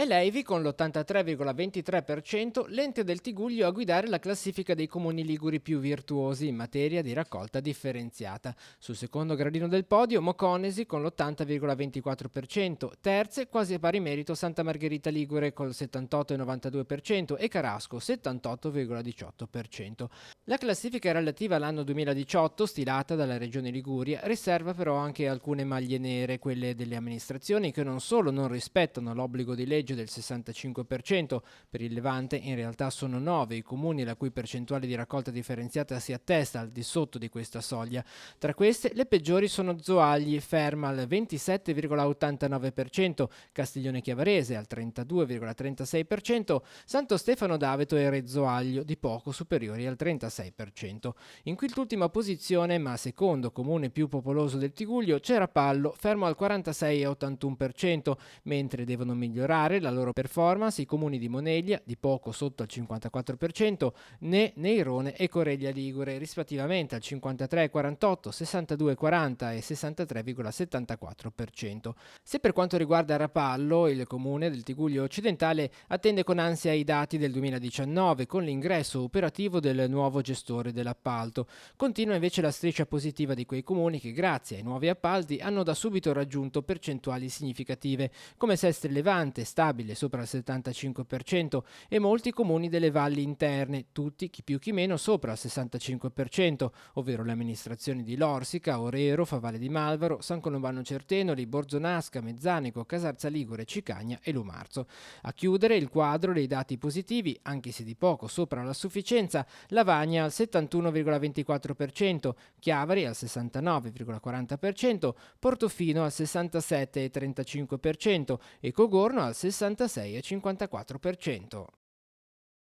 È l'Eivi con l'83,23% l'ente del Tigullio a guidare la classifica dei comuni liguri più virtuosi in materia di raccolta differenziata. Sul secondo gradino del podio Moconesi con l'80,24%, terze quasi a pari merito Santa Margherita Ligure col 78,92% e Carasco 78,18%. La classifica relativa all'anno 2018, stilata dalla Regione Liguria, riserva però anche alcune maglie nere, quelle delle amministrazioni che non solo non rispettano l'obbligo di legge del 65%, per il Levante in realtà sono 9 i comuni la cui percentuale di raccolta differenziata si attesta al di sotto di questa soglia. Tra queste le peggiori sono Zoagli, ferma al 27,89%, Castiglione Chiavarese al 32,36%, Santo Stefano d'Aveto e Rezzoaglio di poco superiori al 36%. In quest'ultima posizione, ma secondo comune più popoloso del Tigullio, c'è Rapallo, fermo al 46,81%, mentre devono migliorare la loro performance i comuni di Moneglia, di poco sotto al 54%, Neirone e Coreglia Ligure, rispettivamente al 53,48, 62,40 e 63,74%. Se per quanto riguarda Rapallo, il comune del Tigullio occidentale attende con ansia i dati del 2019 con l'ingresso operativo del nuovo gestore dell'appalto. Continua invece la striscia positiva di quei comuni che grazie ai nuovi appalti hanno da subito raggiunto percentuali significative, come Sestri Levante, stabile sopra il 75%, e molti comuni delle valli interne, tutti chi più chi meno sopra il 65%, ovvero le amministrazioni di Lorsica, Orero, Favale di Malvaro, San Colombano Certenoli, Borzonasca, Mezzanico, Casarza Ligure, Cicagna e Lumarzo. A chiudere il quadro dei dati positivi, anche se di poco sopra la sufficienza, Lavagna al 71,24%, Chiavari al 69,40%, Portofino al 67,35% e Cogorno al 66,54%.